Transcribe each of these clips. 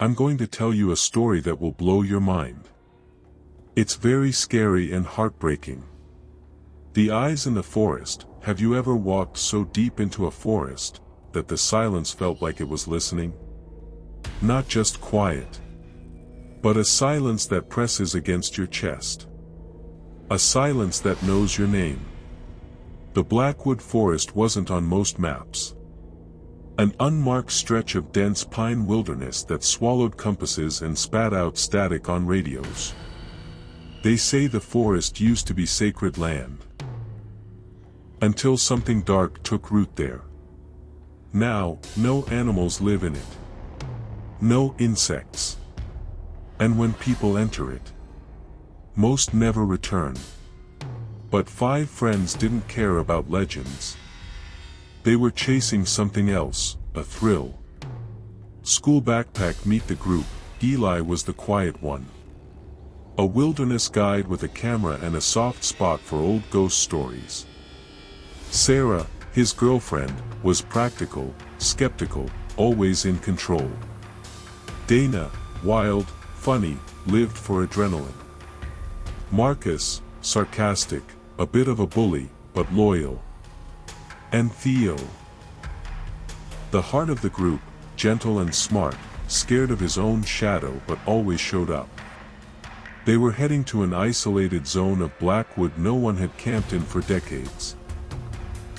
I'm going to tell you a story that will blow your mind. It's very scary and heartbreaking. The Eyes in the Forest. Have you ever walked so deep into a forest that the silence felt like it was listening? Not just quiet, but a silence that presses against your chest. A silence that knows your name. The Blackwood Forest wasn't on most maps. An unmarked stretch of dense pine wilderness that swallowed compasses and spat out static on radios. They say the forest used to be sacred land, until something dark took root there. Now, no animals live in it. No insects. And when people enter it, most never return. But 5 friends didn't care about legends. They were chasing something else, a thrill. School backpack. Meet the group. Eli was the quiet one. A wilderness guide with a camera and a soft spot for old ghost stories. Sarah, his girlfriend, was practical, skeptical, always in control. Dana, wild, funny, lived for adrenaline. Marcus, sarcastic, a bit of a bully, but loyal. And Theo, the heart of the group, gentle and smart, scared of his own shadow but always showed up. They were heading to an isolated zone of Blackwood no one had camped in for decades.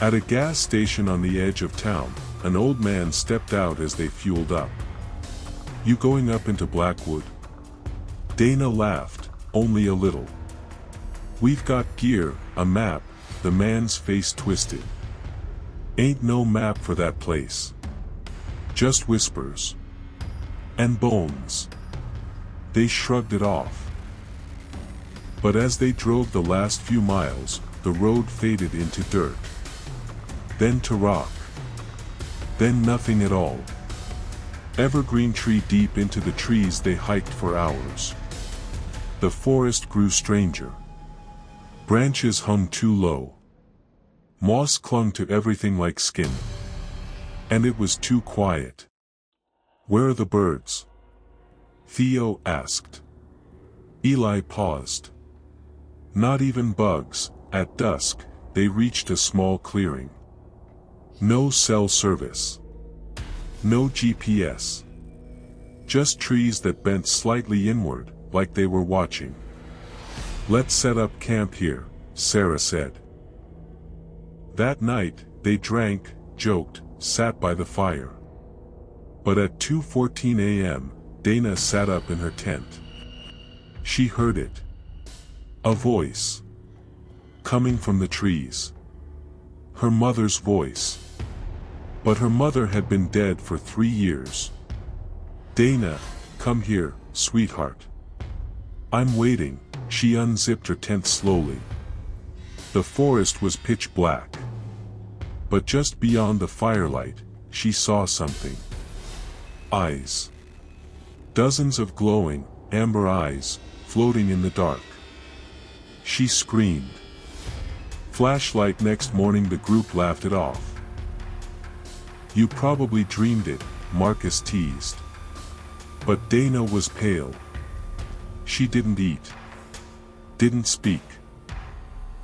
At a gas station on the edge of town, an old man stepped out as they fueled up. "You going up into Blackwood?" Dana laughed, only a little. "We've got gear, a map." The man's face twisted. "Ain't no map for that place. Just whispers. And bones." They shrugged it off. But as they drove the last few miles, the road faded into dirt. Then to rock. Then nothing at all. Evergreen tree deep into the trees. They hiked for hours. The forest grew stranger. Branches hung too low. Moss clung to everything like skin. And it was too quiet. "Where are the birds?" Theo asked. Eli paused. "Not even bugs." At dusk, they reached a small clearing. No cell service. No GPS. Just trees that bent slightly inward, like they were watching. "Let's set up camp here," Sarah said. That night, they drank, joked, sat by the fire. But at 2:14 a.m., Dana sat up in her tent. She heard it. A voice. Coming from the trees. Her mother's voice. But her mother had been dead for 3 years. "Dana, come here, sweetheart. I'm waiting." She unzipped her tent slowly. The forest was pitch black. But just beyond the firelight, she saw something. Eyes. Dozens of glowing, amber eyes, floating in the dark. She screamed. Flashlight. Next morning the group laughed it off. "You probably dreamed it," Marcus teased. But Dana was pale. She didn't eat. Didn't speak.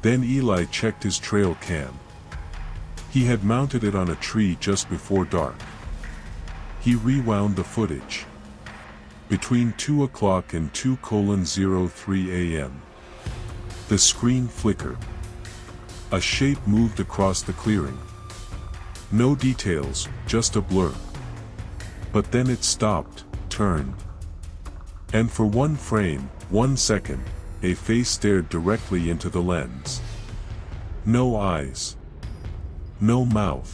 Then Eli checked his trail cam. He had mounted it on a tree just before dark. He rewound the footage. Between 2 o'clock and 2:03 a.m. The screen flickered. A shape moved across the clearing. No details, just a blur. But then it stopped, turned. And for one frame, 1 second, a face stared directly into the lens. No eyes. No mouth.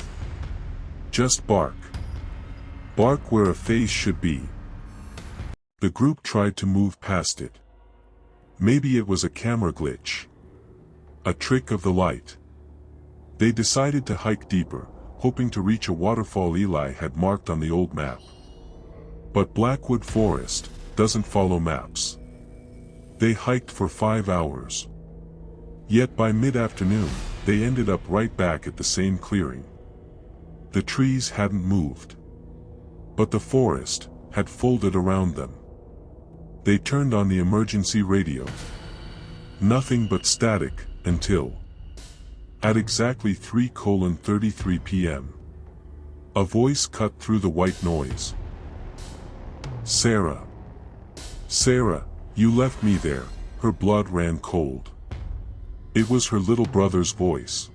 Just bark. Bark where a face should be. The group tried to move past it. Maybe it was a camera glitch. A trick of the light. They decided to hike deeper, hoping to reach a waterfall Eli had marked on the old map. But Blackwood Forest doesn't follow maps. They hiked for 5 hours. Yet by mid-afternoon, they ended up right back at the same clearing. The trees hadn't moved. But the forest, had folded around them. They turned on the emergency radio. Nothing but static, until at exactly 3:33 p.m. a voice cut through the white noise. "Sarah. Sarah, you left me there." Her blood ran cold. It was her little brother's voice.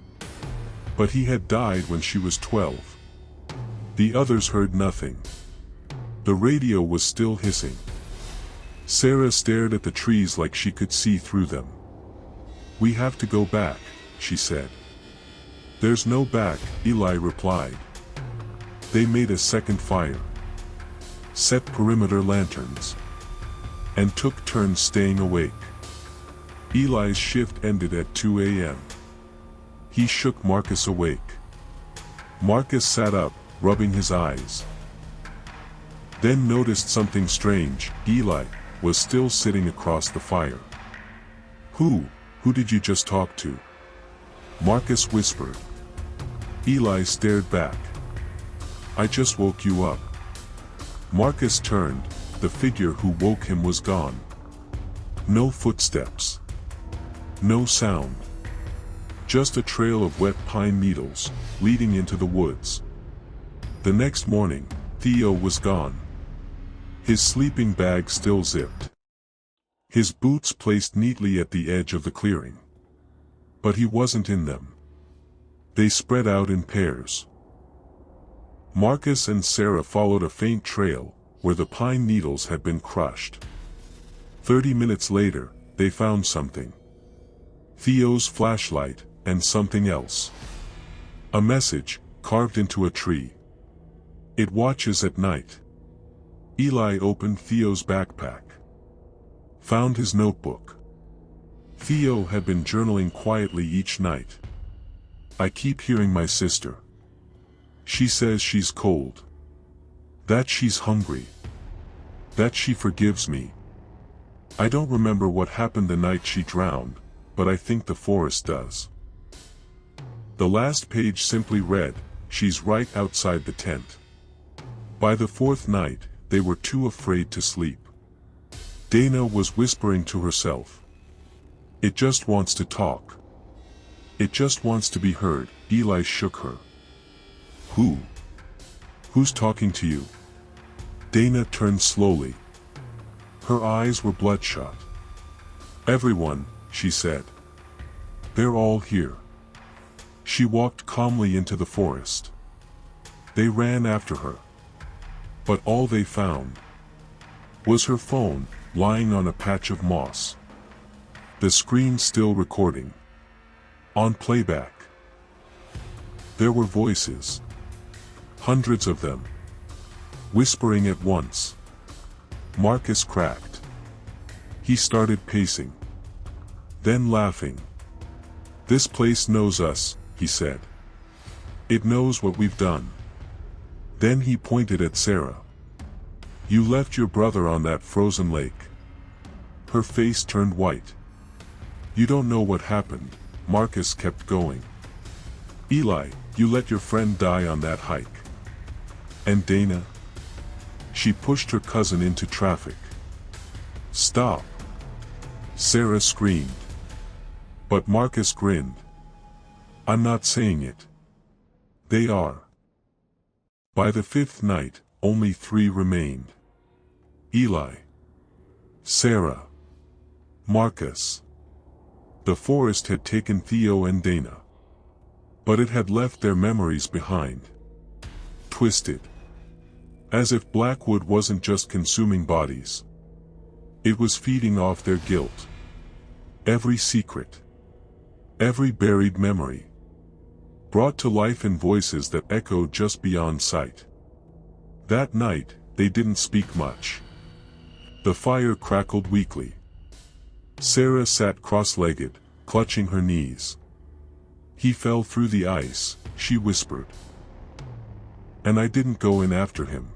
But he had died when she was 12. The others heard nothing. The radio was still hissing. Sarah stared at the trees like she could see through them. "We have to go back," she said. "There's no back," Eli replied. They made a second fire, set perimeter lanterns, and took turns staying awake. Eli's shift ended at 2 a.m. He shook Marcus awake. Marcus sat up, rubbing his eyes. Then noticed something strange. Eli was still sitting across the fire. Who did you just talk to?" Marcus whispered. Eli stared back. "I just woke you up." Marcus turned. The figure who woke him was gone. No footsteps. No sound. Just a trail of wet pine needles, leading into the woods. The next morning, Theo was gone. His sleeping bag still zipped. His boots placed neatly at the edge of the clearing. But he wasn't in them. They spread out in pairs. Marcus and Sarah followed a faint trail, where the pine needles had been crushed. 30 minutes later, they found something. Theo's flashlight, and something else. A message, carved into a tree. "It watches at night." Eli opened Theo's backpack. Found his notebook. Theo had been journaling quietly each night. "I keep hearing my sister. She says she's cold. That she's hungry. That she forgives me. I don't remember what happened the night she drowned, but I think the forest does." The last page simply read, "She's right outside the tent." By the fourth night, they were too afraid to sleep. Dana was whispering to herself. "It just wants to talk. It just wants to be heard." Eli shook her. Who's talking to you?" Dana turned slowly. Her eyes were bloodshot. "Everyone," she said. "They're all here." She walked calmly into the forest. They ran after her. But all they found was her phone, lying on a patch of moss. The screen still recording. On playback. There were voices. Hundreds of them. Whispering at once. Marcus cracked. He started pacing. Then laughing. "This place knows us," he said. "It knows what we've done." Then he pointed at Sarah. "You left your brother on that frozen lake." Her face turned white. "You don't know what happened," Marcus kept going. "Eli, you let your friend die on that hike. And Dana? She pushed her cousin into traffic." "Stop!" Sarah screamed. But Marcus grinned. "I'm not saying it. They are." By the fifth night, only 3 remained. Eli, Sarah, Marcus. The forest had taken Theo and Dana. But it had left their memories behind. Twisted. As if Blackwood wasn't just consuming bodies. It was feeding off their guilt. Every secret. Every buried memory. Brought to life in voices that echoed just beyond sight. That night, they didn't speak much. The fire crackled weakly. Sarah sat cross-legged, clutching her knees. "He fell through the ice," she whispered. "And I didn't go in after him.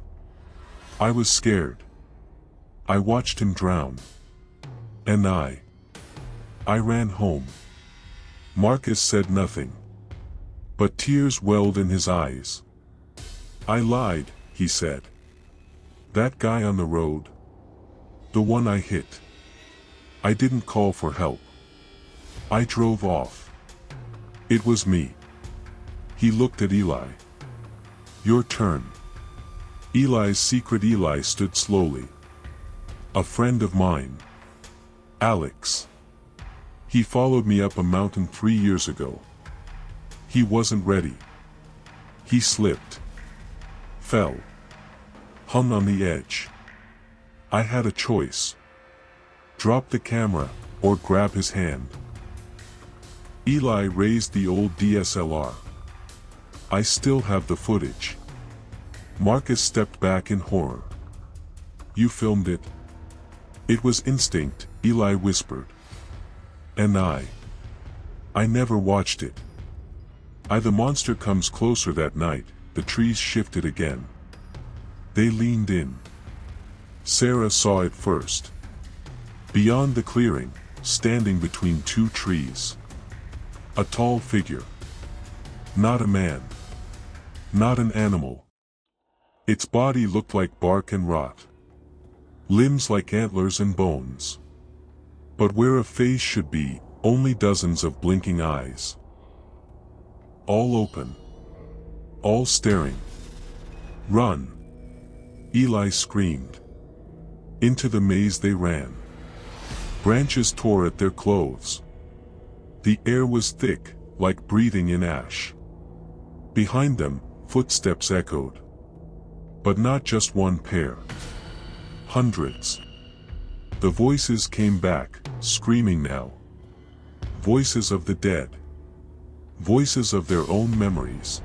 I was scared. I watched him drown. And I ran home." Marcus said nothing. But tears welled in his eyes. "I lied," he said. That guy on the road. The one I hit. I didn't call for help. I drove off. It was me. He looked at Eli. Your turn. Eli's secret. Eli stood slowly. A friend of mine. Alex. He followed me up a mountain 3 years ago. He wasn't ready. He slipped. Fell. Hung on the edge. I had a choice. Drop the camera, or grab his hand. Eli raised the old DSLR. I still have the footage. Marcus stepped back in horror. You filmed it? It was instinct, Eli whispered. And I never watched it. The monster comes closer that night. The trees shifted again. They leaned in. Sarah saw it first. Beyond the clearing, standing between 2 trees. A tall figure. Not a man. Not an animal. Its body looked like bark and rot. Limbs like antlers and bones. But where a face should be, only dozens of blinking eyes. All open. All staring. Run! Eli screamed. Into the maze they ran. Branches tore at their clothes. The air was thick, like breathing in ash. Behind them, footsteps echoed. But not just one pair. Hundreds. The voices came back, screaming now. Voices of the dead. Voices of their own memories.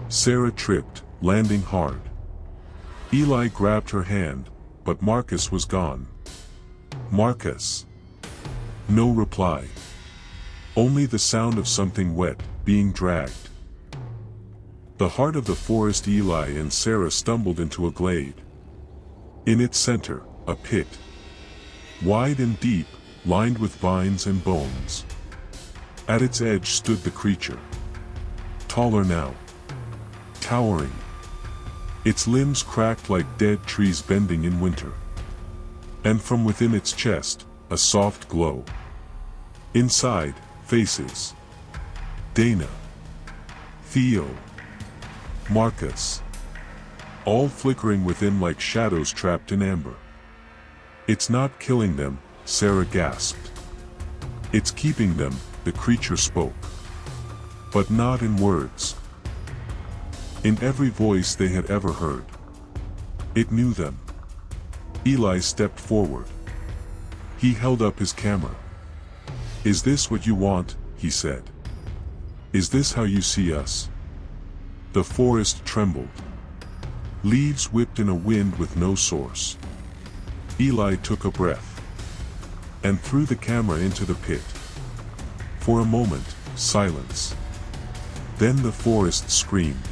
Sarah tripped, landing hard. Eli grabbed her hand, but Marcus was gone. Marcus. No reply. Only the sound of something wet, being dragged. The heart of the forest. Eli and Sarah stumbled into a glade. In its center, a pit. Wide and deep, lined with vines and bones. At its edge stood the creature. Taller now. Towering. Its limbs cracked like dead trees bending in winter. And from within its chest, a soft glow. Inside, faces. Dana. Theo. Marcus. All flickering within like shadows trapped in amber. It's not killing them, Sarah gasped. It's keeping them, the creature spoke. But not in words. In every voice they had ever heard. It knew them. Eli stepped forward. He held up his camera. Is this what you want? He said. Is this how you see us? The forest trembled. Leaves whipped in a wind with no source. Eli took a breath. And threw the camera into the pit. For a moment, silence. Then the forest screamed.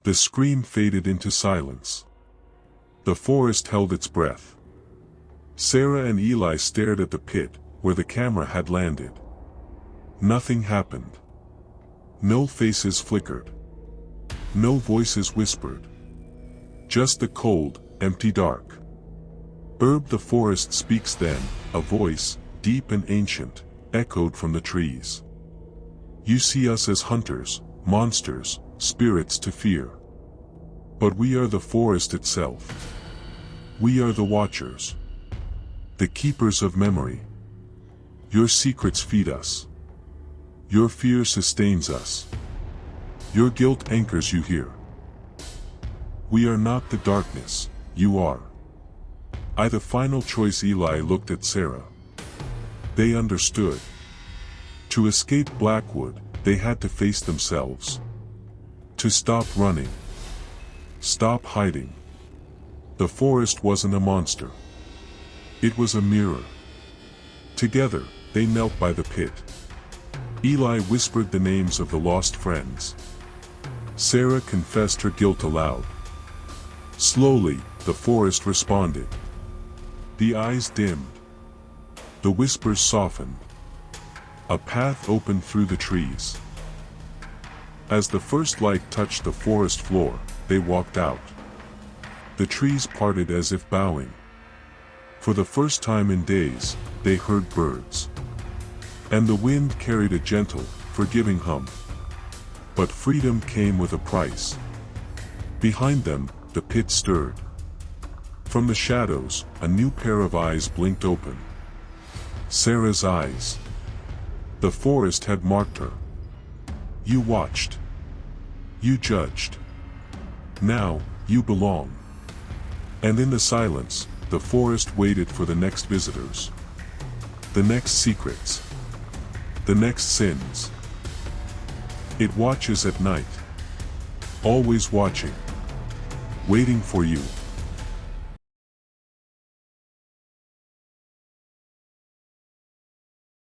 The scream faded into silence. The forest held its breath. Sarah and Eli stared at the pit, where the camera had landed. Nothing happened. No faces flickered. No voices whispered. Just the cold, empty dark. The forest speaks then, a voice, deep and ancient, echoed from the trees. You see us as hunters, monsters, spirits to fear. But we are the forest itself. We are the watchers. The keepers of memory. Your secrets feed us. Your fear sustains us. Your guilt anchors you here. We are not the darkness, you are. The final choice. Eli looked at Sarah. They understood. To escape Blackwood, they had to face themselves. To stop running. Stop hiding. The forest wasn't a monster. It was a mirror. Together, they knelt by the pit. Eli whispered the names of the lost friends. Sarah confessed her guilt aloud. Slowly, the forest responded. The eyes dimmed. The whispers softened. A path opened through the trees. As the first light touched the forest floor, they walked out. The trees parted as if bowing. For the first time in days, they heard birds. And the wind carried a gentle, forgiving hum. But freedom came with a price. Behind them, the pit stirred. From the shadows, a new pair of eyes blinked open. Sarah's eyes. The forest had marked her. You watched. You judged. Now, you belong. And in the silence, the forest waited for the next visitors. The next secrets. The next sins. It watches at night. Always watching. Waiting for you.